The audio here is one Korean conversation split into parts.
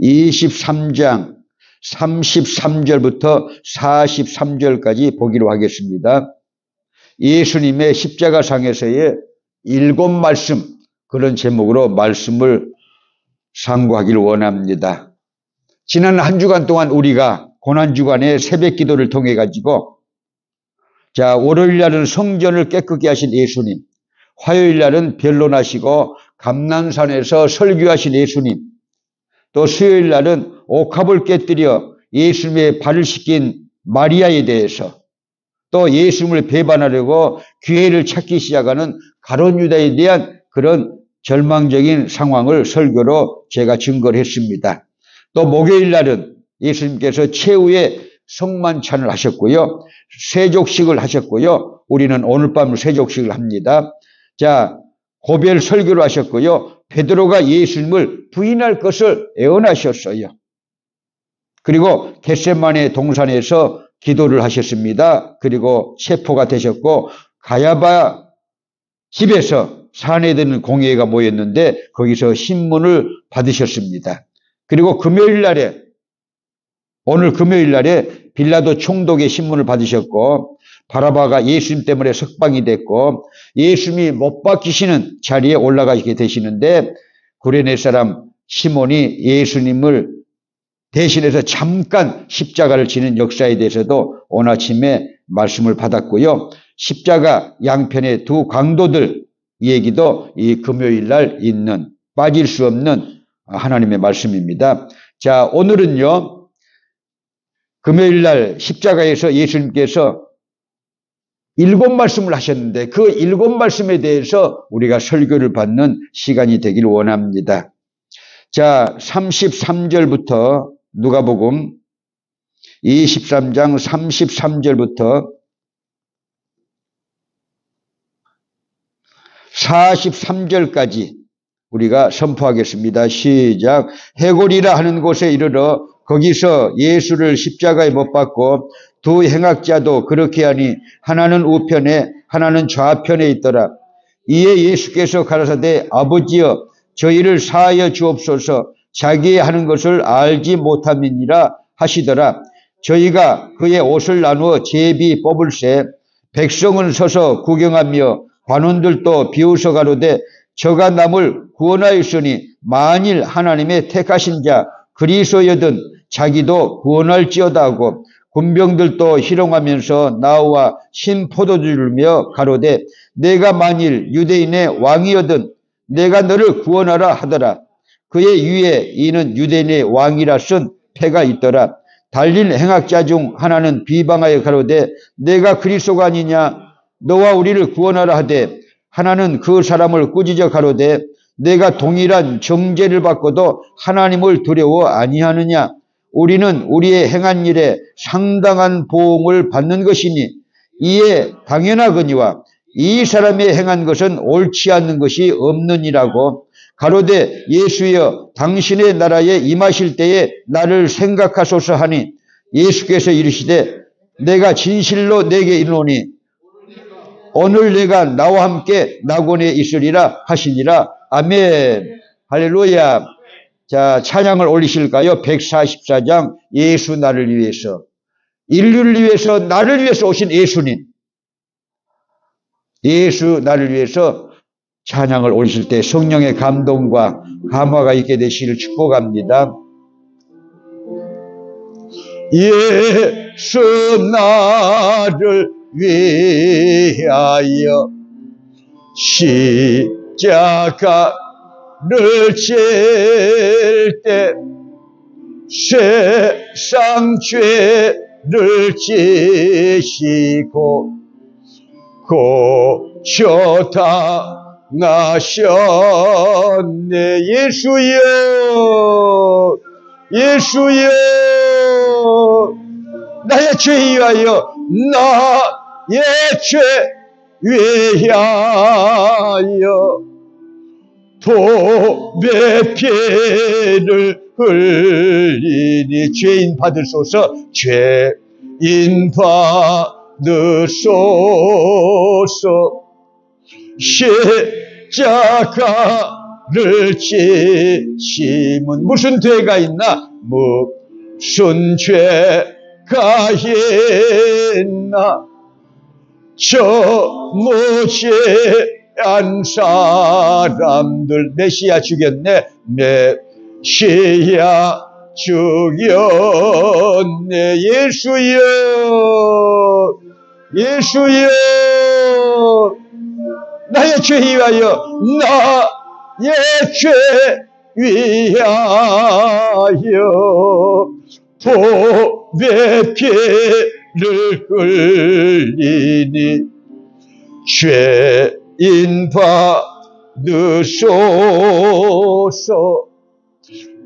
23장 33절부터 43절까지 보기로 하겠습니다. 예수님의 십자가상에서의 7말씀, 그런 제목으로 말씀을 상고하기를 원합니다. 지난 한 주간 동안 우리가 고난주간의 새벽 기도를 통해 가지고 월요일 날은 성전을 깨끗게 하신 예수님, 화요일 날은 변론하시고 감난산에서 설교하신 예수님, 또 수요일 날은 옥합을 깨뜨려 예수님의 발을 씻긴 마리아에 대해서, 또 예수님을 배반하려고 기회를 찾기 시작하는 가룟 유다에 대한 그런 절망적인 상황을 설교로 제가 증거를 했습니다. 또 목요일 날은 예수님께서 최후의 성만찬을 하셨고요. 세족식을 하셨고요. 우리는 오늘 밤 세족식을 합니다. 고별 설교를 하셨고요. 베드로가 예수님을 부인할 것을 애원하셨어요. 그리고 겟세마네 동산에서 기도를 하셨습니다. 그리고 체포가 되셨고 가야바 집에서 사내들은 공회가 모였는데 거기서 신문을 받으셨습니다. 그리고 오늘 금요일 날에 빌라도 총독의 신문을 받으셨고, 바라바가 예수님 때문에 석방이 됐고, 예수님이 못 박히시는 자리에 올라가게 되시는데, 구레네 사람 시몬이 예수님을 대신해서 잠깐 십자가를 지는 역사에 대해서도 오늘 아침에 말씀을 받았고요. 십자가 양편의 두 강도들 얘기도 이 금요일 날 있는, 빠질 수 없는 하나님의 말씀입니다. 오늘은요, 금요일 날 십자가에서 예수님께서 7말씀을 하셨는데 그 7말씀에 대해서 우리가 설교를 받는 시간이 되기를 원합니다. 33절부터 누가복음 23장 33절부터 43절까지 우리가 선포하겠습니다. 시작. 해골이라 하는 곳에 이르러 거기서 예수를 십자가에 못 박고 두 행악자도 그렇게 하니 하나는 우편에 하나는 좌편에 있더라. 이에 예수께서 가라사대 아버지여 저희를 사하여 주옵소서 자기의 하는 것을 알지 못함이니라 하시더라. 저희가 그의 옷을 나누어 제비 뽑을새 백성은 서서 구경하며 관원들도 비웃어 가로되 저가 남을 구원하였으니 만일 하나님의 택하신 자 그리스도여든 자기도 구원할지어다 하고 군병들도 희롱하면서 나와 신 포도주를 며 가로되 내가 만일 유대인의 왕이여든 내가 너를 구원하라 하더라. 그의 위에 이는 유대인의 왕이라 쓴 패가 있더라. 달린 행악자 중 하나는 비방하여 가로되 내가 그리스도가 아니냐 너와 우리를 구원하라 하되 하나는 그 사람을 꾸짖어 가로되 내가 동일한 정죄를 받고도 하나님을 두려워 아니하느냐. 우리는 우리의 행한 일에 상당한 보응을 받는 것이니 이에 당연하거니와 이 사람의 행한 것은 옳지 않는 것이 없느니라고 가로되 예수여 당신의 나라에 임하실 때에 나를 생각하소서 하니 예수께서 이르시되 내가 진실로 내게 이르노니 오늘 내가 나와 함께 낙원에 있으리라 하시니라. 아멘. 할렐루야. 찬양을 올리실까요? 144장 예수 나를 위해서, 인류를 위해서 나를 위해서 오신 예수님, 예수 나를 위해서 찬양을 올리실 때 성령의 감동과 감화가 있게 되시기를 축복합니다. 예수 나를 위하여 십자가를 질 때 세상 죄를 지시고 고쳐 당하셨네. 예수여 예수여 나의 죄 위하여 나의 죄 위하여 도배 피를 흘리니 죄인 받으소서 죄인 받으소서 십자가 지심은 무슨 죄가 있나? 무슨 죄가 있나? 저 무지한 사람들 메시아 죽였네. 메시아 죽였네. 예수여, 예수여, 나의 죄 위하여, 나의 죄 위하여 보배 피를 흘리니 죄인 받으소서.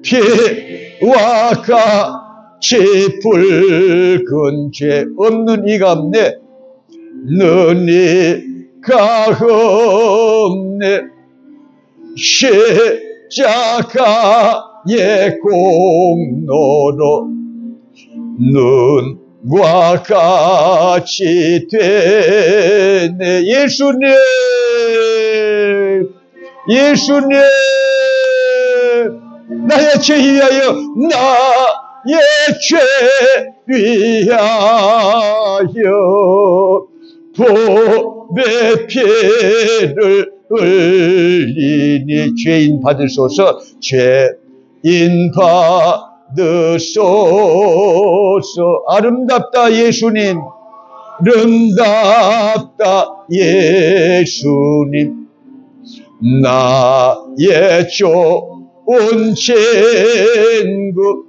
피와 같이 붉은 죄 없는 이가 없네. 는 이가 없네. 십자가의 공로로 눈과 같이 되네. 예수님, 예수님, 나의 죄 위하여, 나의 죄 위하여 보배 피를 흘리니 죄인 받으소서. 죄인 받으소서. 아름답다 예수님, 아름답다 예수님. 나의 좋은 친구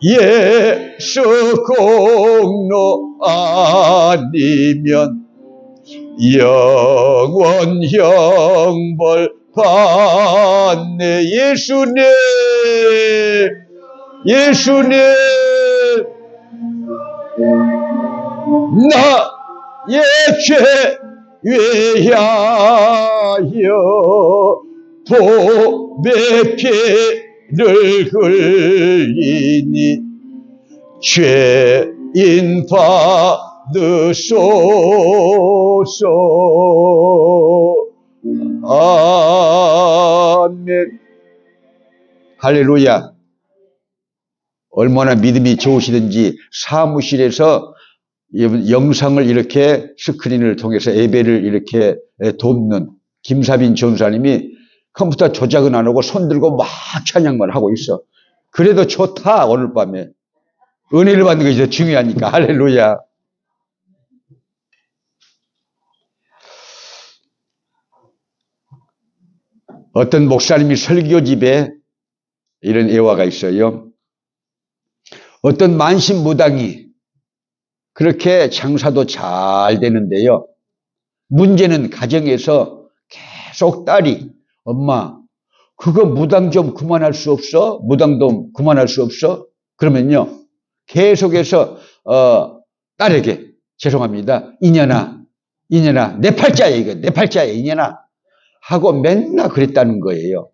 예수 공로 아니면 영원 형벌 받네. 예수님, 예수님, 나의 죄 위하여 보배 피를 흘리니 죄인 받으소서. 아멘. 할렐루야. 얼마나 믿음이 좋으시든지 사무실에서 영상을 이렇게 스크린을 통해서 예배를 이렇게 돕는 김사빈 전사님이 컴퓨터 조작은 안 하고 손 들고 막 찬양만 하고 있어. 그래도 좋다. 오늘 밤에 은혜를 받는 것이 더 중요하니까. 할렐루야. 어떤 목사님이 설교집에 이런 예화가 있어요. 어떤 만신무당이 그렇게 장사도 잘 되는데요. 문제는 가정에서 계속 딸이, 엄마 그거 무당 좀 그만할 수 없어? 무당도 그만할 수 없어? 그러면요 계속해서 딸에게, 죄송합니다, 이년아 내 팔자야, 이거 내 팔자야 이년아 하고 맨날 그랬다는 거예요.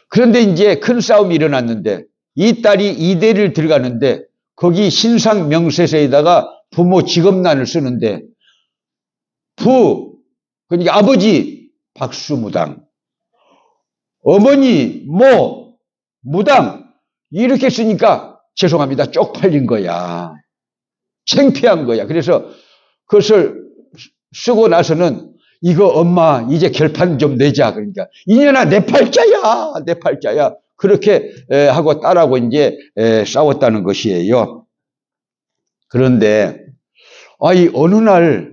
그런데 이제 큰 싸움이 일어났는데 이 딸이 이대를 들어가는데 거기 신상 명세서에다가 부모 직업란을 쓰는데 그러니까 아버지 박수무당, 어머니 무당 이렇게 쓰니까 죄송합니다 쪽팔린 거야. 창피한 거야. 그래서 그것을 쓰고 나서는 이거 엄마 이제 결판 좀 내자. 그러니까 이년아 내 팔자야 내 팔자야 그렇게 하고 딸하고 이제 싸웠다는 것이에요. 그런데 어느 날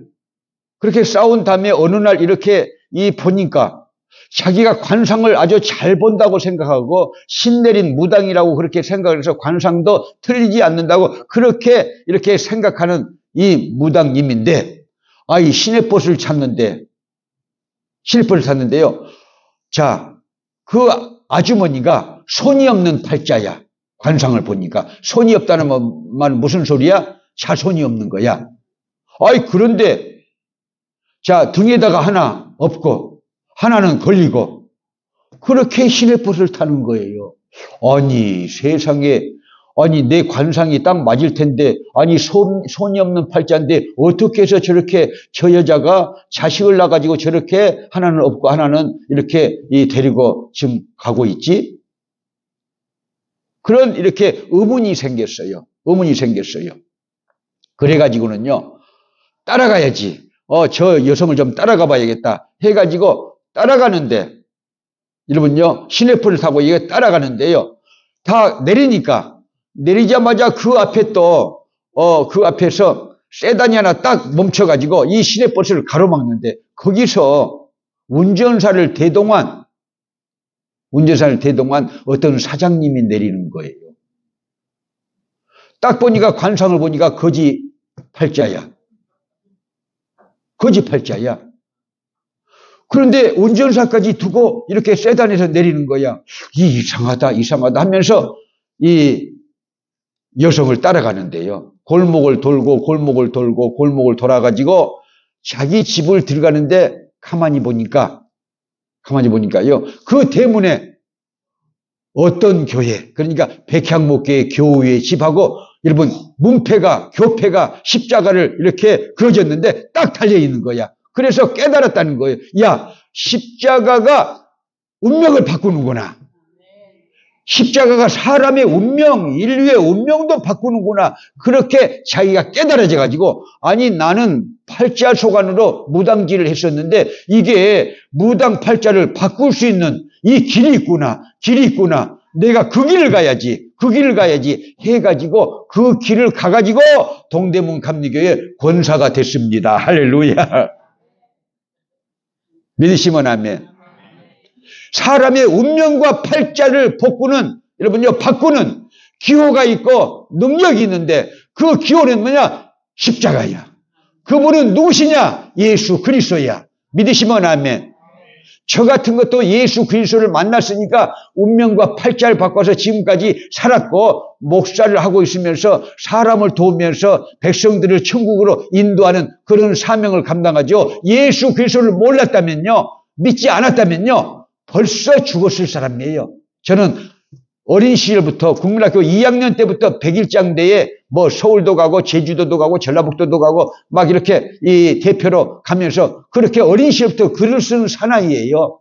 그렇게 싸운 다음에 어느 날 이렇게 보니까 자기가 관상을 아주 잘 본다고 생각하고 신내린 무당이라고 그렇게 생각을 해서 관상도 틀리지 않는다고 그렇게 이렇게 생각하는 이 무당님인데 이 신의 벗을 찾는데요. 자, 그 아주머니가 손이 없는 팔자야. 관상을 보니까 손이 없다는 말은 무슨 소리야? 자손이 없는 거야. 그런데 자, 등에다가 하나 없고 하나는 걸리고 그렇게 신의 벗을 타는 거예요. 아니 세상에 아니 내 관상이 딱 맞을 텐데 아니 손이 없는 팔자인데 어떻게 해서 저렇게 저 여자가 자식을 낳아가지고 저렇게 하나는 없고 하나는 이렇게 데리고 지금 가고 있지? 그런 이렇게 의문이 생겼어요. 의문이 생겼어요. 그래가지고는요 따라가야지. 저 여성을 좀 따라가 봐야겠다 해가지고 따라가는데 여러분요 시내버스를 타고 이게 따라가는데요 다 내리자마자 그 앞에 또 그 앞에서 세단이 하나 딱 멈춰가지고 이 시내버스를 가로막는데 거기서 운전사를 대동한 어떤 사장님이 내리는 거예요. 딱 보니까 관상을 보니까 거지 팔자야. 그런데 운전사까지 두고 이렇게 세단에서 내리는 거야. 이상하다 하면서 이 여성을 따라가는데요. 골목을 돌고 돌아가지고 자기 집을 들어가는데 가만히 보니까요. 그 대문에 어떤 교회, 그러니까 백향목교회 교우의 집하고 여러분 교패가 십자가를 이렇게 그려졌는데 딱 달려있는 거야. 그래서 깨달았다는 거예요. 야, 십자가가 운명을 바꾸는구나. 십자가가 사람의 운명, 인류의 운명도 바꾸는구나. 그렇게 자기가 깨달아져 가지고 아니 나는 팔자 소관으로 무당질을 했었는데 이게 무당 팔자를 바꿀 수 있는 이 길이 있구나. 내가 그 길을 가야지 해가지고 그 길을 가가지고 동대문 감리교회 권사가 됐습니다. 할렐루야. 믿으시면 아멘. 사람의 운명과 팔자를 바꾸는 기호가 있고 능력이 있는데 그 기호는 뭐냐? 십자가야. 그분은 누구시냐? 예수 그리스도야. 믿으시면 아멘. 저 같은 것도 예수 그리스도를 만났으니까 운명과 팔자를 바꿔서 지금까지 살았고 목사를 하고 있으면서 사람을 도우면서 백성들을 천국으로 인도하는 그런 사명을 감당하죠. 예수 그리스도를 몰랐다면요, 믿지 않았다면요 벌써 죽었을 사람이에요. 저는 어린 시절부터 국민학교 2학년 때부터 백일장대에 서울도 가고 제주도도 가고 전라북도도 가고 막 이렇게 이 대표로 가면서 그렇게 어린 시절부터 글을 쓰는 사나이예요.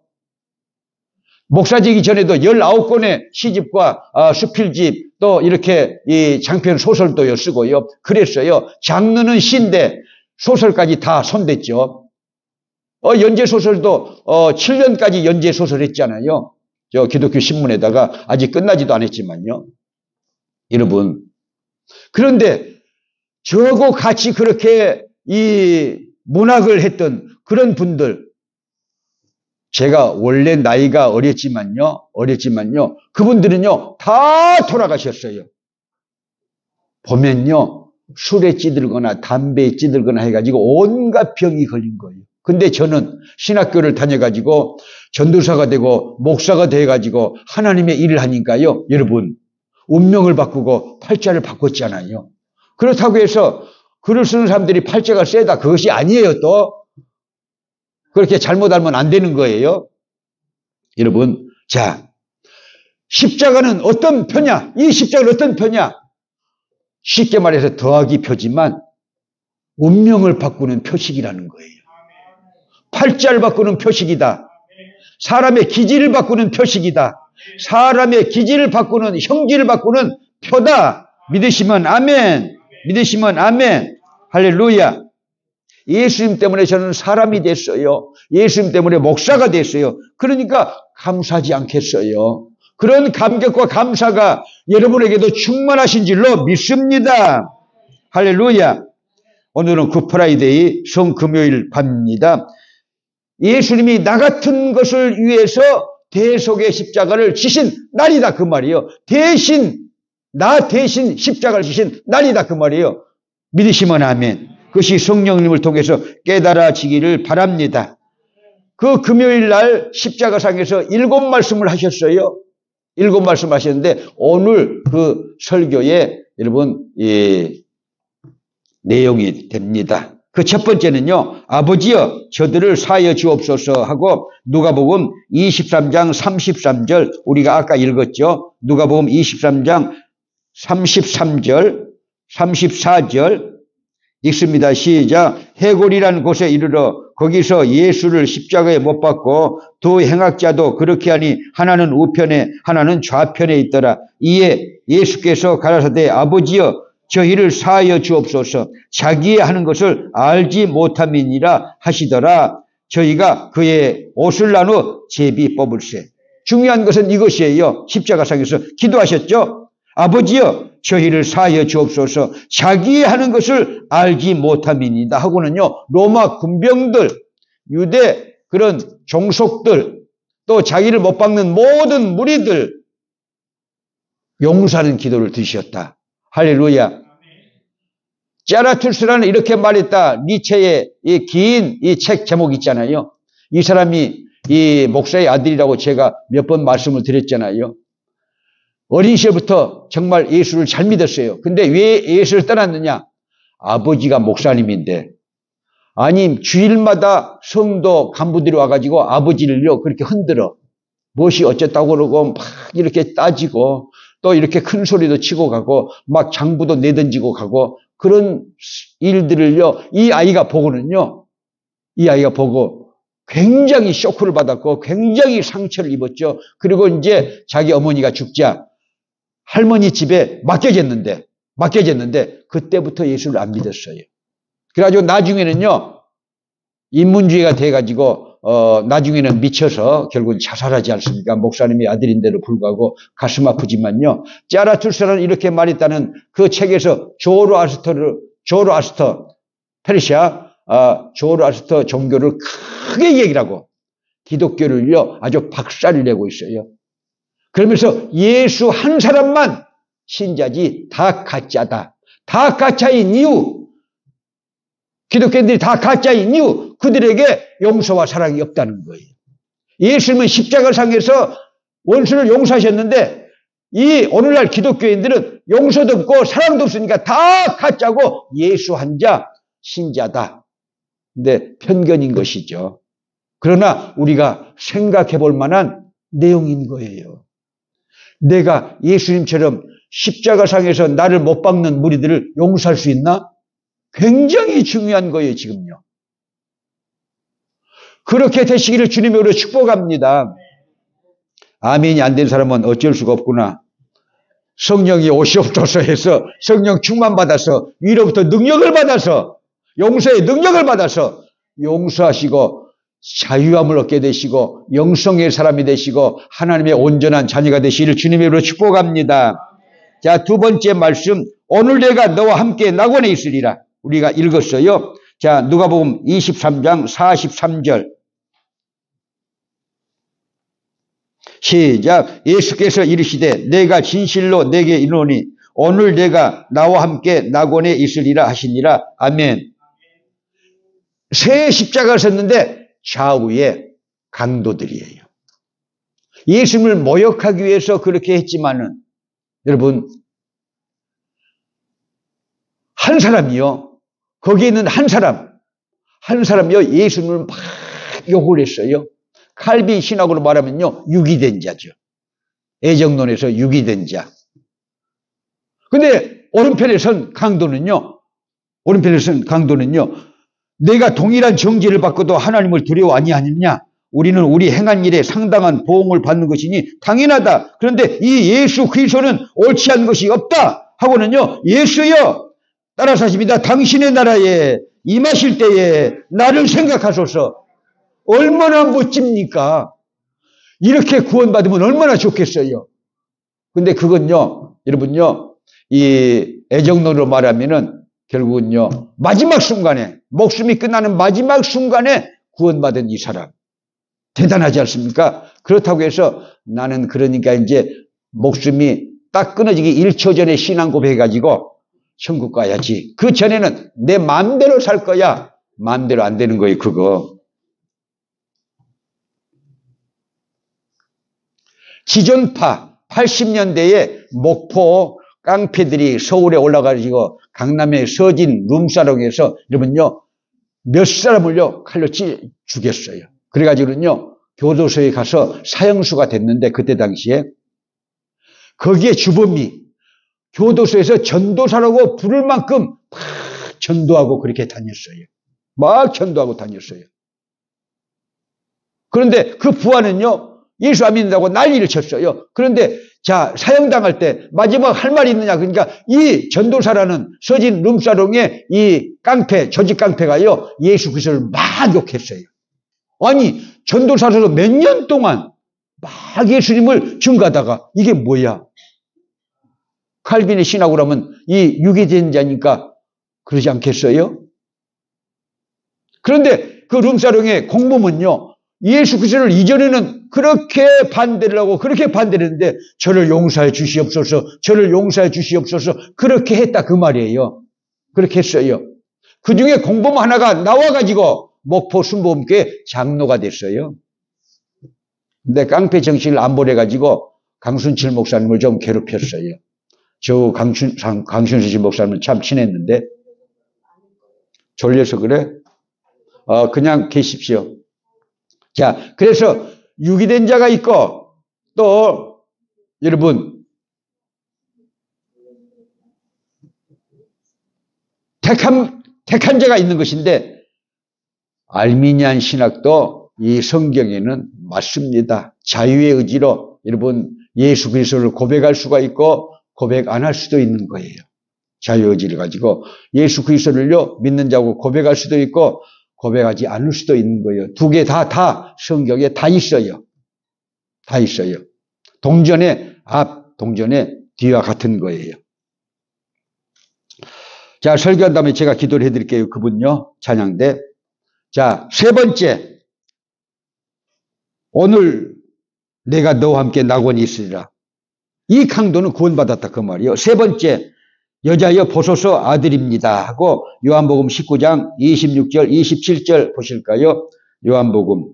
목사 되기 전에도 19권의 시집과 수필집 또 이렇게 이 장편 소설도 쓰고요. 그랬어요. 장르는 시인데 소설까지 다 손댔죠. 연재소설도 7년까지 연재소설 했잖아요. 저 기독교 신문에다가 아직 끝나지도 않았지만요. 여러분, 그런데 저하고 같이 그렇게 이 문학을 했던 그런 분들, 제가 원래 나이가 어렸지만요, 그분들은요 다 돌아가셨어요. 보면요 술에 찌들거나 담배에 찌들거나 해가지고 온갖 병이 걸린 거예요. 근데 저는 신학교를 다녀가지고 전도사가 되고 목사가 돼가지고 하나님의 일을 하니까요. 여러분, 운명을 바꾸고 팔자를 바꿨잖아요. 그렇다고 해서 글을 쓰는 사람들이 팔자가 세다. 그것이 아니에요, 또. 그렇게 잘못 알면 안 되는 거예요. 여러분, 자, 십자가는 어떤 표냐? 이 십자가는 어떤 표냐? 쉽게 말해서 더하기 표지만 운명을 바꾸는 표식이라는 거예요. 팔자를 바꾸는 표식이다. 사람의 기질을 바꾸는 표식이다. 사람의 기질을 바꾸는, 형질을 바꾸는 표다. 믿으시면 아멘. 할렐루야. 예수님 때문에 저는 사람이 됐어요. 예수님 때문에 목사가 됐어요. 그러니까 감사하지 않겠어요. 그런 감격과 감사가 여러분에게도 충만하신 줄로 믿습니다. 할렐루야. 오늘은 굿프라이데이 성금요일 밤입니다. 예수님이 나 같은 것을 위해서 대속의 십자가를 지신 날이다 그 말이에요. 나 대신 십자가를 지신 날이다 그 말이에요. 믿으시면 아멘. 그것이 성령님을 통해서 깨달아지기를 바랍니다. 그 금요일 날 십자가상에서 7말씀을 하셨어요. 7말씀 하셨는데 오늘 그 설교에 여러분 내용이 됩니다. 그 첫 번째는요, 아버지여 저들을 사하여 주옵소서 하고 누가복음 23장 33절 우리가 아까 읽었죠. 누가복음 23장 33절, 34절 읽습니다. 시작. 해골이라는 곳에 이르러 거기서 예수를 십자가에 못 박고 두 행악자도 그렇게 하니 하나는 우편에 하나는 좌편에 있더라. 이에 예수께서 가라사대 아버지여 저희를 사하여 주옵소서. 자기의 하는 것을 알지 못함이니라 하시더라. 저희가 그의 옷을 나누어 제비 뽑을세. 중요한 것은 이것이에요. 십자가상에서 기도하셨죠. 아버지여 저희를 사하여 주옵소서. 자기의 하는 것을 알지 못함이니이다 하고는요, 로마 군병들, 유대 그런 종속들, 또 자기를 못 박는 모든 무리들 용서하는 기도를 드셨다. 할렐루야. 짜라투스라는 이렇게 말했다. 니체의 이 긴 이 책 제목 있잖아요. 이 사람이 이 목사의 아들이라고 제가 몇 번 말씀을 드렸잖아요. 어린 시절부터 정말 예수를 잘 믿었어요. 근데 왜 예수를 떠났느냐? 아버지가 목사님인데, 아니 주일마다 성도 간부들이 와가지고 아버지를요 그렇게 흔들어. 무엇이 어쨌다고 그러고 막 이렇게 따지고 또 이렇게 큰 소리도 치고 가고 막 장부도 내던지고 가고 그런 일들을요 이 아이가 보고는요, 이 아이가 보고 굉장히 쇼크를 받았고 굉장히 상처를 입었죠. 그리고 이제 자기 어머니가 죽자 할머니 집에 맡겨졌는데 그때부터 예수를 안 믿었어요. 그래가지고 나중에는요 인문주의가 돼가지고 나중에는 미쳐서 결국은 자살하지 않습니까? 목사님의 아들인데도 불구하고 가슴 아프지만요. 짜라투스라는 이렇게 말했다는 그 책에서 조로아스터 페르시아 조로아스터 종교를 크게 얘기를 하고 기독교를요 아주 박살을 내고 있어요. 그러면서 예수 한 사람만 신자지 다 가짜다. 다 가짜인 이유, 기독교인들이 다 가짜인 이유, 그들에게 용서와 사랑이 없다는 거예요. 예수님은 십자가상에서 원수를 용서하셨는데 이 오늘날 기독교인들은 용서도 없고 사랑도 없으니까 다 가짜고 예수 한 자 신자다. 근데 편견인 것이죠. 그러나 우리가 생각해 볼 만한 내용인 거예요. 내가 예수님처럼 십자가상에서 나를 못 박는 무리들을 용서할 수 있나? 굉장히 중요한 거예요, 지금요. 그렇게 되시기를 주님으로 축복합니다. 아멘이 안 된 사람은 어쩔 수가 없구나. 성령이 오시옵소서 해서 성령 충만 받아서 위로부터 능력을 받아서 용서의 능력을 받아서 용서하시고 자유함을 얻게 되시고 영성의 사람이 되시고 하나님의 온전한 자녀가 되시기를 주님의 이름으로 축복합니다. 자, 두 번째 말씀, 오늘 내가 너와 함께 낙원에 있으리라. 우리가 읽었어요. 자, 누가복음 23장 43절 시작. 예수께서 이르시되 내가 진실로 내게 이르노니 오늘 내가 나와 함께 낙원에 있으리라 하시니라. 아멘. 새 십자가를 섰는데 좌우에 강도들이에요. 예수님을 모욕하기 위해서 그렇게 했지만은 여러분 한 사람이요. 거기에 있는 한 사람이요. 예수님을 막 욕을 했어요. 칼빈 신학으로 말하면요. 유기된 자죠. 애정론에서 유기된 자. 근데 오른편에 선 강도는요. 내가 동일한 정죄를 받고도 하나님을 두려워 아니하느냐? 우리는 우리 행한 일에 상당한 보응을 받는 것이니 당연하다. 그런데 이 예수 그리스도는 옳지 않은 것이 없다 하고는요. 예수여 따라서 하십니다. 당신의 나라에 임하실 때에 나를 생각하소서. 얼마나 멋집니까? 이렇게 구원받으면 얼마나 좋겠어요. 근데 그건요. 여러분요. 이 애정론으로 말하면은 결국은요. 마지막 순간에 목숨이 끝나는 마지막 순간에 구원받은 이 사람. 대단하지 않습니까? 그렇다고 해서 나는 그러니까 이제 목숨이 딱 끊어지기 1초 전에 신앙 고백해가지고 천국 가야지. 그 전에는 내 마음대로 살 거야. 마음대로 안 되는 거예요, 그거. 지존파 80년대에 목포 깡패들이 서울에 올라가지고 강남의 서진 룸사롱에서 여러분요 몇 사람을요 칼로 죽였어요. 그래가지고는요 교도소에 가서 사형수가 됐는데 그때 당시에 거기에 주범이 교도소에서 전도사라고 부를 만큼 막 전도하고 그렇게 다녔어요. 막 전도하고 다녔어요. 그런데 그 부하는요, 예수 안 믿는다고 난리를 쳤어요. 그런데 자, 사형당할 때 마지막 할 말이 있느냐. 그러니까 이 전도사라는 서진 룸사롱의 이 깡패, 조직 깡패가요, 예수 그리스도를 막 욕했어요. 아니, 전도사로서 몇 년 동안 막 예수님을 증거하다가 이게 뭐야? 칼빈의 신학으로 하면 이 유기된 자니까 그러지 않겠어요? 그런데 그 룸사롱의 공범은요, 예수 그리스도를 이전에는 그렇게 반대를 하고 그렇게 반대를 했는데 저를 용서해 주시옵소서, 저를 용서해 주시옵소서 그렇게 했다 그 말이에요. 그렇게 했어요. 그 중에 공범 하나가 나와가지고 목포 순복음교회 장로가 됐어요. 근데 깡패 정신을 안 버려가지고 강순칠 목사님을 좀 괴롭혔어요. 저 강순칠 목사님은 참 친했는데 졸려서 그래? 그냥 계십시오. 자, 그래서 유기된 자가 있고 또 여러분 택한 자가 있는 것인데 알미니안 신학도 이 성경에는 맞습니다. 자유의 의지로 여러분 예수 그리스도를 고백할 수가 있고 고백 안 할 수도 있는 거예요. 자유의 의지를 가지고 예수 그리스도를요 믿는 자고 고백할 수도 있고 고백하지 않을 수도 있는 거예요. 두 개 다 성경에 다 있어요. 다 있어요. 동전의 앞, 동전의 뒤와 같은 거예요. 자, 설교한 다음에 제가 기도를 해드릴게요. 그분요, 찬양대. 자, 세 번째. 오늘 내가 너와 함께 낙원이 있으리라. 이 강도는 구원받았다 그 말이에요. 세 번째. 여자여 보소서 아들입니다 하고 요한복음 19장 26절 27절 보실까요? 요한복음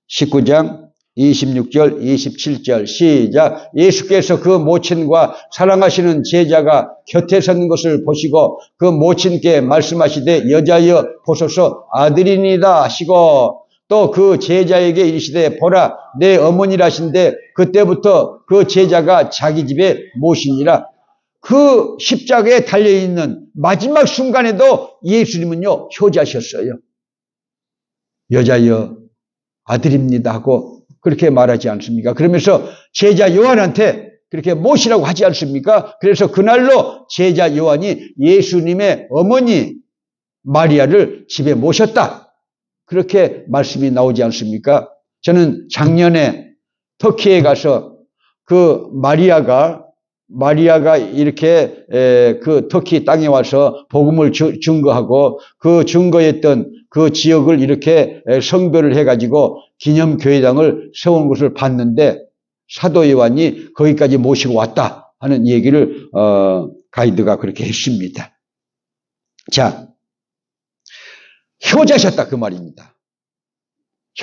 19장 26절 27절 시작. 예수께서 그 모친과 사랑하시는 제자가 곁에 선 것을 보시고 그 모친께 말씀하시되 여자여 보소서 아들이니이다 하시고 또 그 제자에게 이르시되 보라 내 어머니라신데 그때부터 그 제자가 자기 집에 모시니라. 그 십자가에 달려있는 마지막 순간에도 예수님은요 효자셨어요. 여자여 아들입니다 하고 그렇게 말하지 않습니까? 그러면서 제자 요한한테 그렇게 모시라고 하지 않습니까? 그래서 그날로 제자 요한이 예수님의 어머니 마리아를 집에 모셨다. 그렇게 말씀이 나오지 않습니까? 저는 작년에 터키에 가서 그 마리아가 이렇게 그 터키 땅에 와서 복음을 증거하고 그 증거했던 그 지역을 이렇게 성별을 해가지고 기념교회당을 세운 것을 봤는데 사도 요한이 거기까지 모시고 왔다 하는 얘기를 가이드가 그렇게 했습니다. 자, 효자셨다 그 말입니다.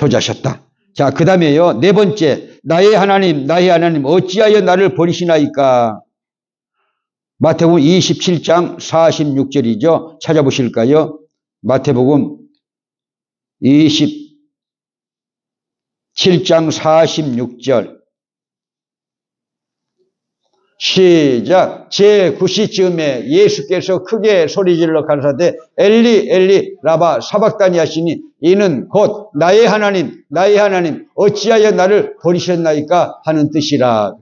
효자셨다. 자, 그 다음에요. 네 번째, 나의 하나님 어찌하여 나를 버리시나이까? 마태복음 27장 46절이죠. 찾아보실까요? 마태복음 27장 46절 시작. 제9시쯤에 예수께서 크게 소리질러 가라사대 엘리 엘리 라바 사박다니 하시니 이는 곧 나의 하나님 어찌하여 나를 버리셨나이까 하는 뜻이라.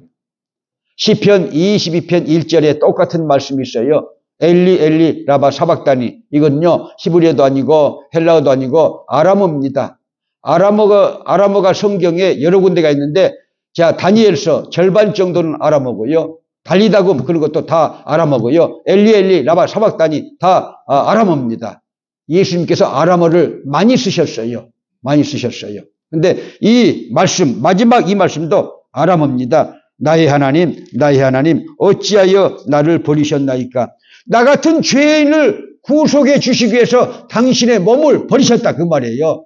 시편 22편 1절에 똑같은 말씀이 있어요. 엘리 엘리 라바 사박다니. 이건요 히브리어도 아니고 헬라어도 아니고 아람어입니다. 아람어가 성경에 여러 군데가 있는데 자, 다니엘서 절반 정도는 아람어고요. 달리다금 그런 것도 다 아람어고요. 엘리 엘리 라바 사박다니 다 아람어입니다. 예수님께서 아람어를 많이 쓰셨어요. 근데 이 말씀, 마지막 이 말씀도 아람어입니다. 나의 하나님 어찌하여 나를 버리셨나이까? 나 같은 죄인을 구속해 주시기 위해서 당신의 몸을 버리셨다 그 말이에요.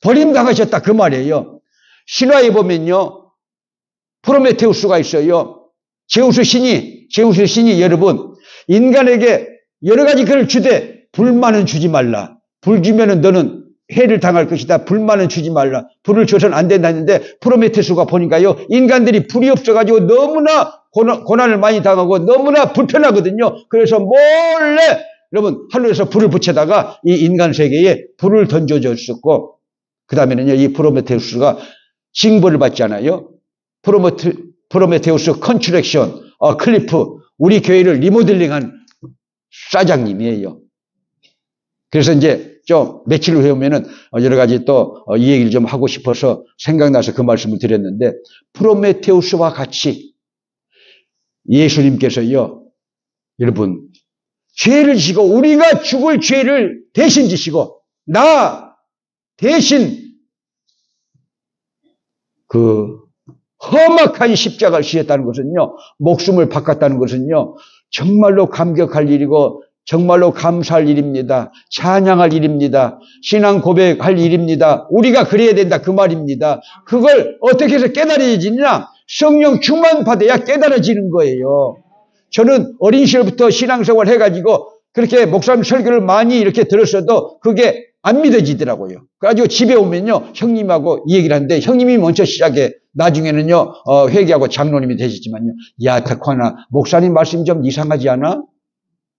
버림당하셨다 그 말이에요. 신화에 보면요 프로메테우스가 있어요. 제우스 신이 여러분 인간에게 여러 가지 글을 주되 불만은 주지 말라. 불 주면은 너는 해를 당할 것이다. 불만은 주지 말라. 불을 줘서는 안 된다 했는데 프로메테우스가 보니까요. 인간들이 불이 없어가지고 너무나 고난을 많이 당하고 너무나 불편하거든요. 그래서 몰래 여러분 하늘에서 불을 붙여다가 이 인간 세계에 불을 던져줬었고 그 다음에는요. 이 프로메테우스가 징벌을 받잖아요. 프로메테우스 컨트랙션 클리프 우리 교회를 리모델링한 사장님이에요. 그래서 이제 좀 며칠 후에 오면은 여러 가지 또 이 얘기를 좀 하고 싶어서 생각나서 그 말씀을 드렸는데 프로메테우스와 같이 예수님께서요. 여러분 죄를 지고 우리가 죽을 죄를 대신 지시고 나 대신 그 험악한 십자가를 지셨다는 것은요. 목숨을 바꿨다는 것은요. 정말로 감격할 일이고 정말로 감사할 일입니다. 찬양할 일입니다. 신앙 고백할 일입니다. 우리가 그래야 된다 그 말입니다. 그걸 어떻게 해서 깨달아지느냐? 성령 충만 받아야 깨달아지는 거예요. 저는 어린 시절부터 신앙생활 해가지고 그렇게 목사님 설교를 많이 이렇게 들었어도 그게 안 믿어지더라고요. 그래가지고 집에 오면요. 형님하고 이 얘기를 하는데 형님이 먼저 시작해. 나중에는요. 회개하고 장로님이 되셨지만요. 야, 덕환아 목사님 말씀이 좀 이상하지 않아?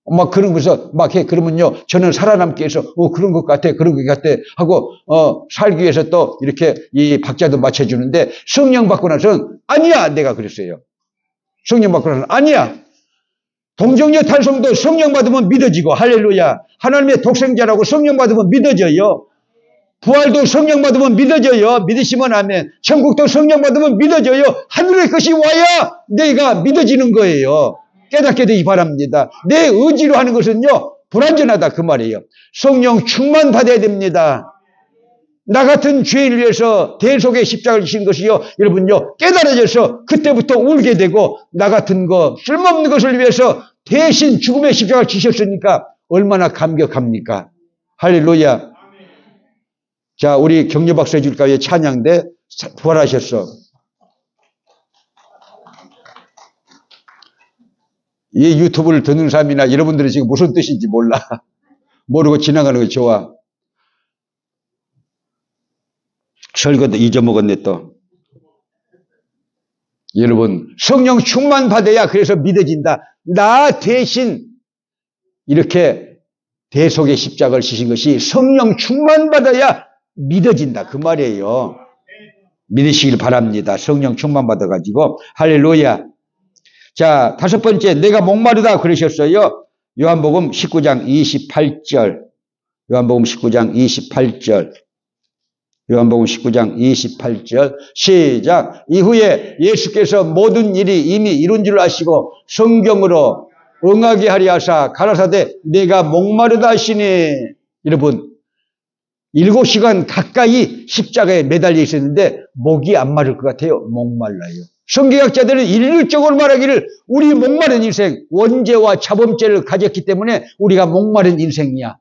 막 그러면서 막 해. 그러면요. 저는 살아남기 위해서 그런 것 같아. 그런 것 같아. 하고 살기 위해서 또 이렇게 이 박자도 맞춰주는데 성령 받고 나서는 아니야. 내가 그랬어요. 성령 받고 나서는 아니야. 동정녀 탈성도 성령 받으면 믿어지고 할렐루야. 하나님의 독생자라고 성령 받으면 믿어져요. 부활도 성령 받으면 믿어져요. 믿으시면 아멘. 천국도 성령 받으면 믿어져요. 하늘의 것이 와야 내가 믿어지는 거예요. 깨닫게 되기 바랍니다. 내 의지로 하는 것은요. 불완전하다 그 말이에요. 성령 충만 받아야 됩니다. 나 같은 죄인을 위해서 대속의 십자가를 지신 것이요. 여러분요. 깨달아져서 그때부터 울게 되고 나 같은 거 쓸모없는 것을 위해서 대신 죽음의 십자가를 지셨으니까 얼마나 감격합니까? 할렐루야. 자, 우리 격려 박수 해줄까요? 찬양대 부활하셨어. 이 유튜브를 듣는 사람이나 여러분들이 지금 무슨 뜻인지 몰라. 모르고 지나가는 거 좋아. 설교도 잊어먹었네 또. 여러분 성령 충만 받아야 그래서 믿어진다. 나 대신 이렇게 대속의 십자가를 지신 것이 성령 충만 받아야 믿어진다 그 말이에요. 믿으시길 바랍니다. 성령 충만 받아가지고 할렐루야. 자, 다섯 번째 내가 목마르다 그러셨어요. 요한복음 19장 28절. 요한복음 19장 28절. 요한복음 19장 28절 시작. 이후에 예수께서 모든 일이 이미 이룬 줄 아시고 성경으로 응하게 하리 하사 가라사대 내가 목마르다 하시니. 여러분 7시간 가까이 십자가에 매달려 있었는데 목이 안 마를 것 같아요. 목말라요. 성경학자들은 일률적으로 말하기를 우리 목마른 인생 원죄와 자범죄를 가졌기 때문에 우리가 목마른 인생이야.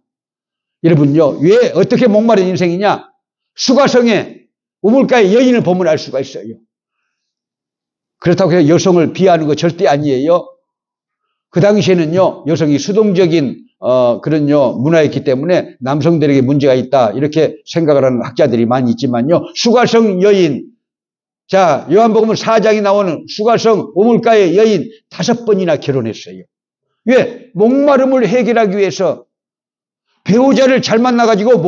여러분요 왜 어떻게 목마른 인생이냐? 수가성에 우물가의 여인을 보면 알 수가 있어요. 그렇다고 해서 여성을 비하하는 거 절대 아니에요. 그 당시에는요 여성이 수동적인 그런 문화였기 때문에 남성들에게 문제가 있다 이렇게 생각을 하는 학자들이 많이 있지만요. 수가성 여인, 자 요한복음 4장이 나오는 수가성 우물가의 여인 5번이나 결혼했어요. 왜? 목마름을 해결하기 위해서. 배우자를 잘 만나가지고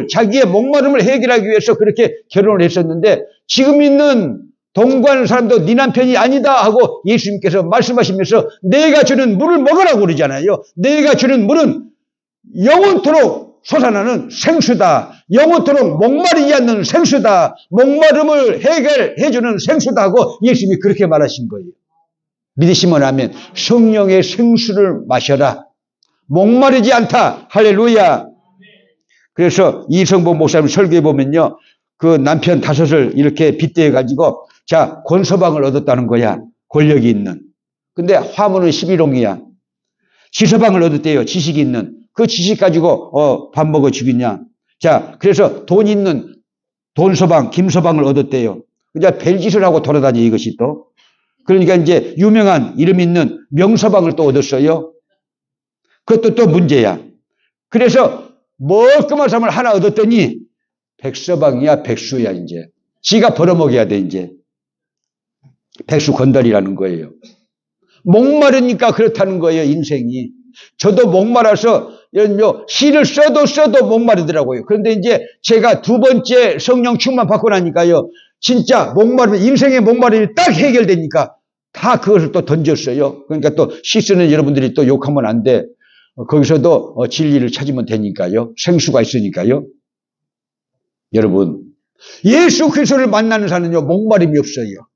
자기의 목마름을 해결하기 위해서 그렇게 결혼을 했었는데 지금 있는 동거하는 사람도 네 남편이 아니다 하고 예수님께서 말씀하시면서 내가 주는 물을 먹으라고 그러잖아요. 내가 주는 물은 영원토록 솟아나는 생수다. 영원토록 목마르지 않는 생수다. 목마름을 해결해주는 생수다 하고 예수님이 그렇게 말하신 거예요. 믿으시면 아멘. 성령의 생수를 마셔라. 목마르지 않다. 할렐루야. 그래서 이성보 목사님 설교해 보면요. 그 남편 5을 이렇게 빗대어 가지고 자 권서방을 얻었다는 거야. 권력이 있는. 근데 화문은 11홍이야. 지서방을 얻었대요. 지식이 있는. 그 지식 가지고 밥 먹어 죽이냐. 자 그래서 돈 있는 돈서방 김서방을 얻었대요. 이제 벨짓을 하고 돌아다니 이것이 또. 그러니까 이제 유명한 이름 있는 명서방을 또 얻었어요. 그것도 또 문제야. 그래서 멀끔한 삶을 하나 얻었더니 백서방이야, 백수야, 이제. 지가 벌어먹여야 돼, 이제. 백수 건달이라는 거예요. 목마르니까 그렇다는 거예요, 인생이. 저도 목마라서 이런 시를 써도 목마르더라고요. 그런데 이제 제가 두 번째 성령 충만 받고 나니까요, 진짜 목마르면, 인생의 목마름이 딱 해결되니까 다 그것을 또 던졌어요. 그러니까 또 시 쓰는 여러분들이 또 욕하면 안 돼. 거기서도 진리를 찾으면 되니까요. 생수가 있으니까요. 여러분, 예수 그리스도를 만나는 사람은요, 목마름이 없어요.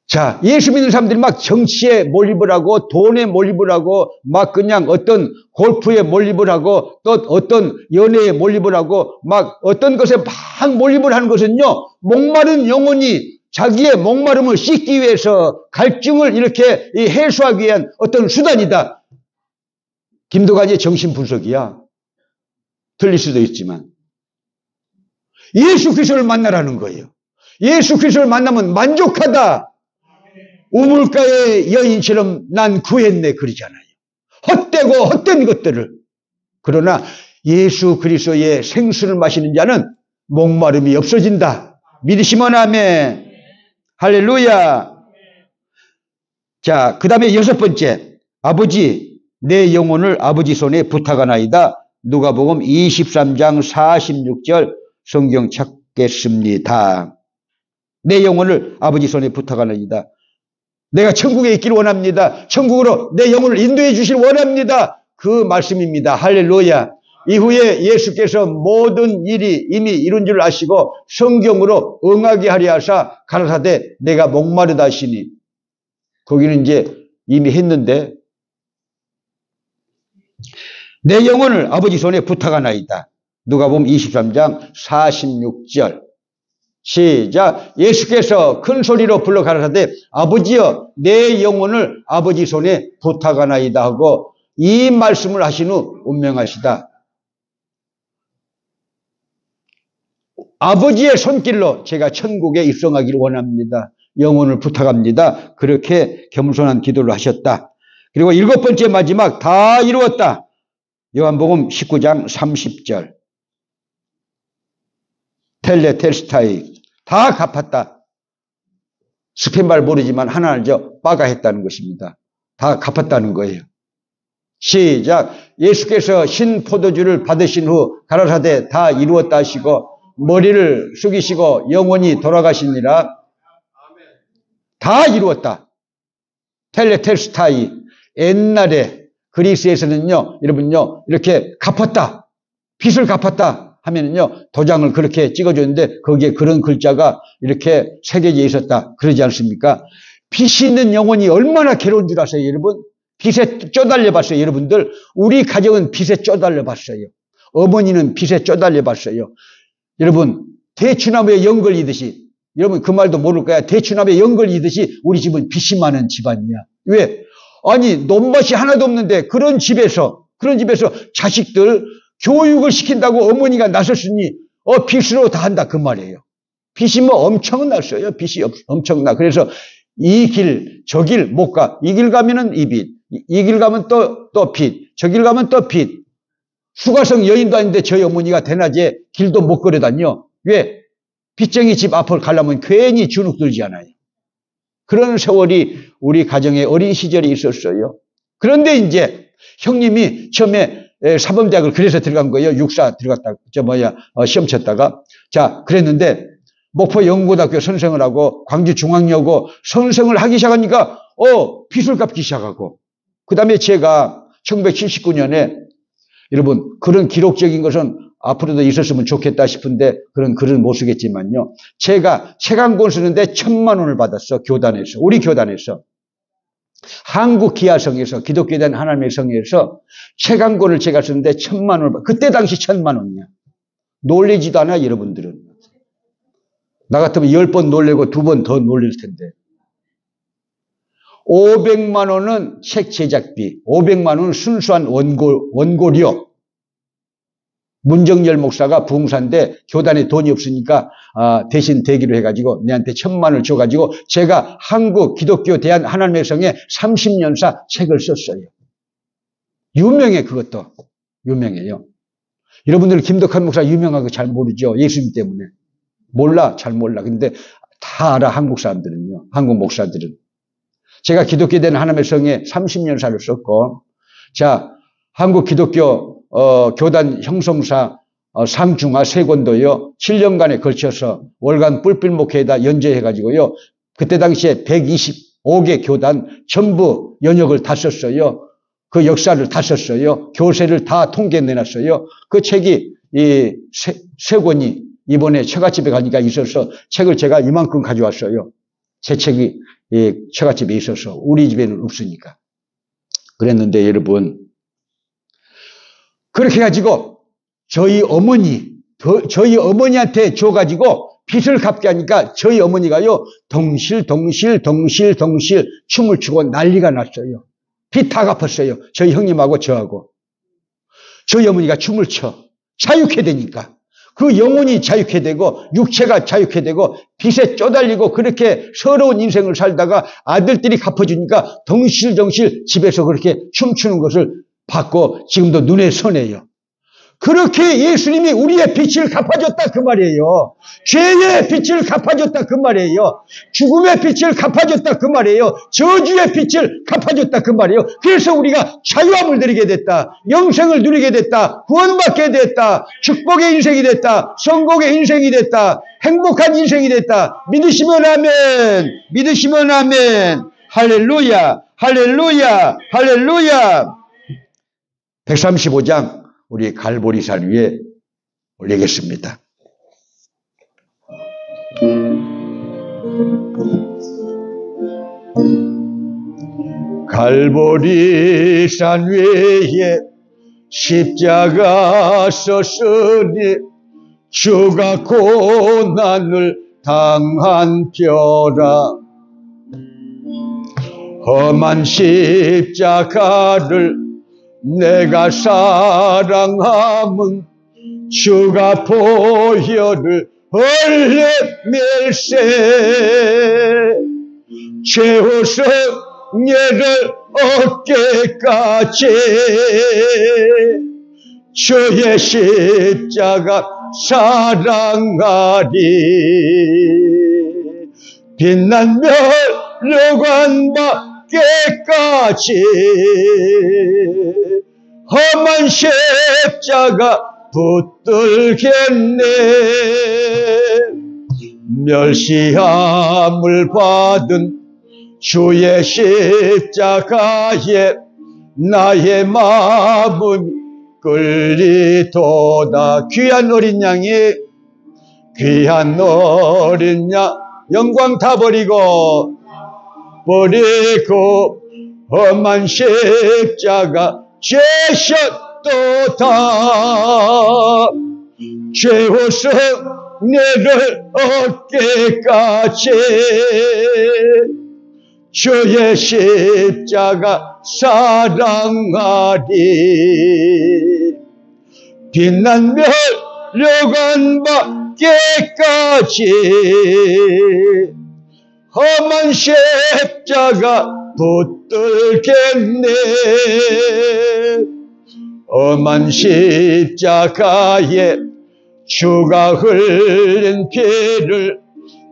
자, 예수 믿는 사람들이 막 정치에 몰입을 하고 돈에 몰입을 하고 막 그냥 어떤 골프에 몰입을 하고 또 어떤 연애에 몰입을 하고 막 어떤 것에 막 몰입을 하는 것은요, 목마른 영혼이 자기의 목마름을 씻기 위해서 갈증을 이렇게 해소하기 위한 어떤 수단이다. 김도관의 정신분석이야. 틀릴 수도 있지만 예수 그리스도를 만나라는 거예요. 예수 그리스도를 만나면 만족하다. 우물가의 여인처럼 난 구했네 그러잖아요. 헛되고 헛된 것들을. 그러나 예수 그리스도의 생수를 마시는 자는 목마름이 없어진다. 믿으시면 아멘. 할렐루야. 자, 그 다음에 6번째. 아버지, 내 영혼을 아버지 손에 부탁하나이다. 누가복음 23장 46절 성경 찾겠습니다. 내 영혼을 아버지 손에 부탁하나이다. 내가 천국에 있기를 원합니다. 천국으로 내 영혼을 인도해 주시길 원합니다. 그 말씀입니다. 할렐루야. 이후에 예수께서 모든 일이 이미 이룬 줄 아시고 성경으로 응하게 하려 하사 가라사대 내가 목마르다 하시니, 거기는 이제 이미 했는데, 내 영혼을 아버지 손에 부탁하나이다. 누가복음 23장 46절 시작. 예수께서 큰 소리로 불러 가라사대 아버지여 내 영혼을 아버지 손에 부탁하나이다 하고 이 말씀을 하신 후 운명하시다. 아버지의 손길로 제가 천국에 입성하기를 원합니다. 영혼을 부탁합니다. 그렇게 겸손한 기도를 하셨다. 그리고 7번째 마지막 다 이루었다. 요한복음 19장 30절 텔레텔스타이 다 갚았다. 스페인말 모르지만 하나 알죠? 빠가 했다는 것입니다. 다 갚았다는 거예요. 시작. 예수께서 신 포도주를 받으신 후 가라사대 다 이루었다 하시고 머리를 숙이시고 영원히 돌아가시니라. 다 이루었다. 텔레텔스타이. 옛날에 그리스에서는요, 여러분요, 이렇게 갚았다. 빚을 갚았다 하면은요, 도장을 그렇게 찍어줬는데 거기에 그런 글자가 이렇게 새겨져 있었다. 그러지 않습니까? 빚이 있는 영혼이 얼마나 괴로운 줄 아세요, 여러분? 빚에 쪼달려 봤어요, 여러분들. 우리 가정은 빚에 쪼달려 봤어요. 어머니는 빚에 쪼달려 봤어요. 여러분, 대추나무에 연걸이듯이, 여러분 그 말도 모를 거야. 대추나무에 연걸이듯이 우리 집은 빚이 많은 집안이야. 왜? 아니, 논밭이 하나도 없는데 그런 집에서 자식들 교육을 시킨다고 어머니가 나섰으니 빚으로 다 한다 그 말이에요. 빚이 뭐 엄청났어요. 빚이 엄청나. 그래서 이 길 저 길 못 가. 이 길 가면은 이 빚, 이 길 가면 또 빚, 저 길 가면 또 빚. 수가성 여인도 아닌데 저희 어머니가 대낮에 길도 못 걸어다녀. 왜? 빚쟁이 집 앞을 가려면 괜히 주눅 들잖아요. 그런 세월이 우리 가정에 어린 시절이 있었어요. 그런데 이제 형님이 처음에 사범대학을 그래서 들어간 거예요. 육사 들어갔다, 시험 쳤다가. 자, 그랬는데, 목포 영고등학교 선생을 하고, 광주중앙여고 선생을 하기 시작하니까, 빚을 갚기 시작하고. 그 다음에 제가 1979년에, 여러분, 그런 기록적인 것은 앞으로도 있었으면 좋겠다 싶은데, 그런 글은 못 쓰겠지만요. 제가 책 한 권 쓰는데 1,000만 원을 받았어, 교단에서. 우리 교단에서. 한국 기아성에서, 기독교에 대한 하나님의 성에서 책 한 권을 제가 쓰는데 1,000만 원을, 그때 당시 1,000만 원이야. 놀리지도 않아, 여러분들은. 나 같으면 10번 놀래고 2번 더 놀릴 텐데. 500만 원은 책 제작비, 500만 원은 순수한 원고료. 문정열 목사가 부흥사인데 교단에 돈이 없으니까 대신 대기로 해가지고 내한테 1,000만 원을 줘가지고 제가 한국 기독교 대한 하나님의 성에 30년사 책을 썼어요. 유명해. 그것도 유명해요. 여러분들 김덕한 목사 유명한 거 잘 모르죠? 예수님 때문에. 몰라. 잘 몰라. 근데 다 알아. 한국 사람들은요. 한국 목사들은. 제가 기독교 된 하나님의 성에 30년 살았었고, 자, 한국 기독교 교단 형성사 상중하 세 권도요 7년간에 걸쳐서 월간 뿔뿔 목회에다 연재해가지고요, 그때 당시에 125개 교단 전부 연역을 다 썼어요. 그 역사를 다 썼어요. 교세를 다 통계에 내놨어요. 그 책이 이 세 권이 이번에 처갓집에 가니까 있어서 책을 제가 이만큼 가져왔어요. 제 책이 이 처갓집에 있어서 우리 집에는 없으니까. 그랬는데 여러분, 그렇게 해가지고 저희 어머니한테 줘가지고 빚을 갚게 하니까 저희 어머니가요 덩실덩실 춤을 추고 난리가 났어요. 빚 다 갚았어요. 저희 형님하고 저하고. 저희 어머니가 춤을 춰. 자유케 되니까. 그 영혼이 자유케 되고 육체가 자유케 되고 빚에 쪼달리고 그렇게 서러운 인생을 살다가 아들들이 갚아주니까 덩실덩실 집에서 그렇게 춤추는 것을 봤고 지금도 눈에 선해요. 그렇게 예수님이 우리의 빚을 갚아줬다 그 말이에요. 죄의 빚을 갚아줬다 그 말이에요. 죽음의 빚을 갚아줬다 그 말이에요. 저주의 빚을 갚아줬다 그 말이에요. 그래서 우리가 자유함을 누리게 됐다. 영생을 누리게 됐다. 구원받게 됐다. 축복의 인생이 됐다. 성공의 인생이 됐다. 행복한 인생이 됐다. 믿으시면 아멘. 믿으시면 아멘. 할렐루야. 할렐루야. 할렐루야. 135장 우리 갈보리산 위에 올리겠습니다. 갈보리산 위에 십자가 섰으니 주가 고난을 당한 뼈라. 험한 십자가를 내가 사랑함은 주가 보혈을 흘려밀세. 최후성례를 얻게까지 주의 십자가 사랑하리. 빛난 멸류관 받게까지 험한 십자가 붙들겠네. 멸시함을 받은 주의 십자가에 나의 마음이 끌리도다. 귀한 어린 양이, 귀한 어린 양 영광 다 버리고 험한 십자가 제셨도다. 최후성례를 얻게까지 주의 십자가 사랑하리. 빛난 멸류관 받게까지 험한 십자가 붙들겠네. 험한 십자가에 주가 흘린 피를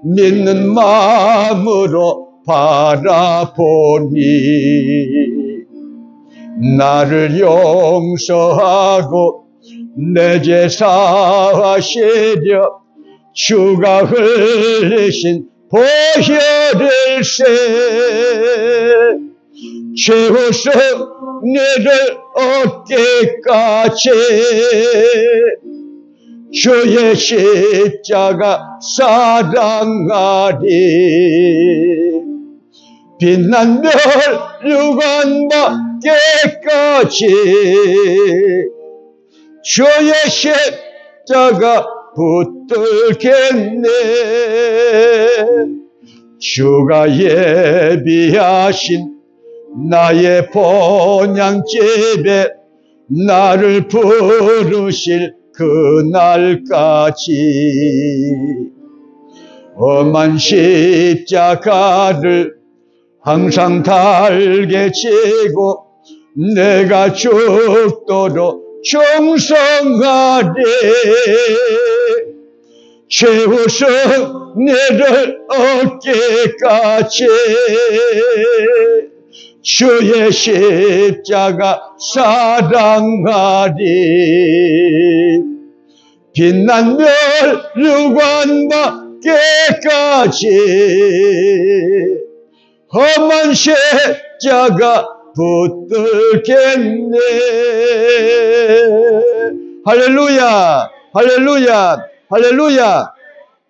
믿는 마음으로 바라보니 나를 용서하고 내 죄 사하시려 주가 흘리신 보혈을 세. 최후성례를 얻게까지 주의 십자가 사랑하리. 빛난 멸류관 받게까지 주의 십자가 붙들겠네. 주가 예비하신 나의 본향집에 나를 부르실 그날까지 험한 십자가를 항상 달게 지고 내가 죽도록 충성하리. 채워서 내를 얻기까지 주의 십자가 사랑하리. 빛난 멸류관 받기까지 험한 십자가 붙들겠네. 할렐루야, 할렐루야, 할렐루야.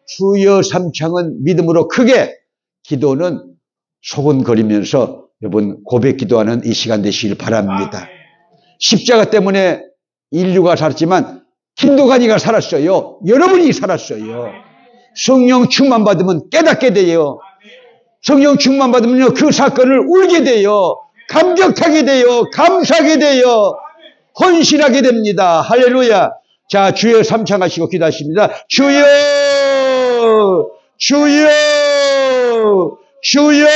주여 삼창은 믿음으로 크게, 기도는 소곤거리면서 여러분 고백 기도하는 이 시간 되시길 바랍니다. 십자가 때문에 인류가 살았지만 김도관이가 살았어요. 여러분이 살았어요. 성령 충만 받으면 깨닫게 돼요. 성령 충만 받으면요, 그 사건을 울게 돼요. 감격하게 돼요. 감사하게 돼요. 헌신하게 됩니다. 할렐루야. 자, 주여 삼창하시고 기도하십니다. 주여, 주여, 주여.